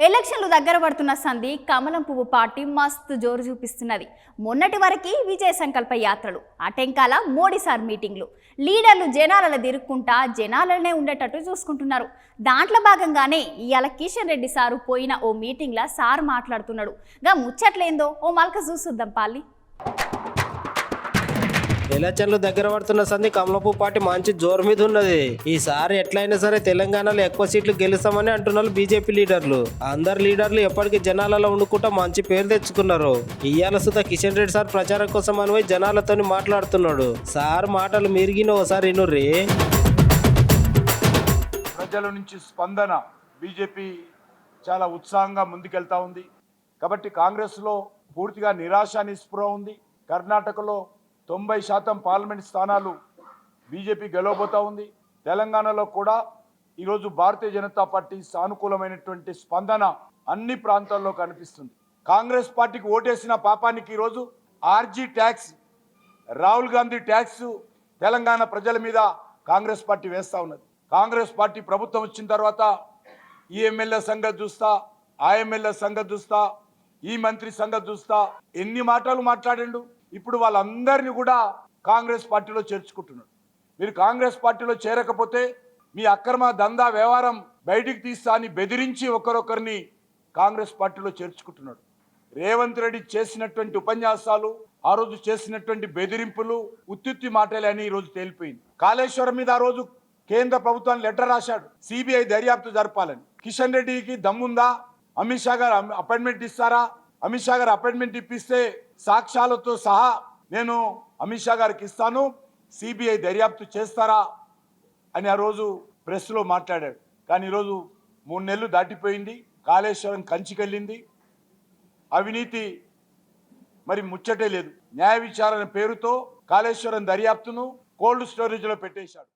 ఎలక్షన్లు దగ్గర పడుతున్న సంధి కమలం పువ్వు పార్టీ మస్తు జోరు చూపిస్తున్నది. మొన్నటి వరకు విజయ సంకల్ప యాత్రలు, అటెంకాల మోడీసార్ మీటింగ్లు, లీడర్లు జనాలలో తిరుక్కుంటా జనాలనే ఉండేటట్టు చూసుకుంటున్నారు. దాంట్లో భాగంగానే ఇవాళ కిషన్ రెడ్డి సారు పోయిన ఓ మీటింగ్లో సార్ మాట్లాడుతున్నాడు. గా ముచ్చట్లేందో ఓ మల్క చూసుద్దాం పాలి. ఎలక్షన్లు దగ్గర పడుతున్న సంది కమలపు పార్టీ మంచి జోరు మీద ఉన్నది. ఈసారి ఎట్లయినా సరే తెలంగాణలో ఎక్కువ సీట్లు గెలుస్తామని అంటున్నారు బీజేపీ లీడర్లు. అందరు లీడర్లు ఎప్పటికీ జనాలలో ఉండుకుంటా మంచి పేరు తెచ్చుకున్నారు. ఇయ్యాల సుధా కిషన్ రెడ్డి సార్ ప్రచారం కోసం అని పోయి జనాలతో మాట్లాడుతున్నాడు. సార్ మాటలు మిరిగిన ఓసారి ఇనుర్రి. ప్రజల నుంచి స్పందన బీజేపీ చాలా ఉత్సాహంగా ముందుకెళ్తా ఉంది. కాబట్టి కాంగ్రెస్లో పూర్తిగా నిరాశ నిస్పృహ ఉంది. కర్ణాటకలో 90% పార్లమెంట్ స్థానాలు బీజేపీ గెలవబోతా ఉంది. తెలంగాణలో కూడా ఈరోజు భారతీయ జనతా పార్టీ సానుకూలమైనటువంటి స్పందన అన్ని ప్రాంతాల్లో కనిపిస్తుంది. కాంగ్రెస్ పార్టీకి ఓటేసిన పాపానికి ఈరోజు RG tax, Rahul Gandhi tax Telangana ప్రజల మీద కాంగ్రెస్ పార్టీ వేస్తూ ఉన్నది. కాంగ్రెస్ పార్టీ ప్రభుత్వం వచ్చిన తర్వాత ఈ ఎమ్మెల్యే సంగతి చూస్తా, ఆ ఎమ్మెల్యే సంగతి చూస్తా, ఈ మంత్రి సంగతి చూస్తా, ఎన్ని మాటలు మాట్లాడిండు. ఇప్పుడు వాళ్ళందరినీ కూడా కాంగ్రెస్ పార్టీలో చేర్చుకుంటున్నాడు. మీరు కాంగ్రెస్ పార్టీలో చేరకపోతే మీ అక్రమ దందా వ్యవహారం బయటికి తీస్తా అని బెదిరించి ఒకరొకరిని కాంగ్రెస్ పార్టీలో చేర్చుకుంటున్నాడు. రేవంత్ రెడ్డి చేసినటువంటి ఉపన్యాసాలు, ఆ రోజు చేసినటువంటి బెదిరింపులు ఉత్తుత్తి మాటలే అని ఈరోజు తేలిపోయింది. కాళేశ్వరం మీద ఆ రోజు కేంద్ర ప్రభుత్వాన్ని లెటర్ రాశాడు, సిబిఐ దర్యాప్తు జరపాలని. కిషన్ రెడ్డికి దమ్ముందా? అమిత్ షా గారు అపాయింట్మెంట్ ఇస్తారా? అమిత్ షా గారు అపాయింట్మెంట్ ఇప్పిస్తే సాక్ష్యాలతో సహా నేను అమిత్ షా గారికి ఇస్తాను, సిబిఐ దర్యాప్తు చేస్తారా అని ఆ రోజు ప్రెస్లో మాట్లాడాడు. కానీ ఈరోజు 3 నెలలు దాటిపోయింది. కాళేశ్వరం కంచికెళ్ళింది. అవినీతి మరి ముచ్చటే లేదు. న్యాయ విచారణ పేరుతో కాళేశ్వరం దర్యాప్తును కోల్డ్ స్టోరేజ్లో పెట్టేశాడు.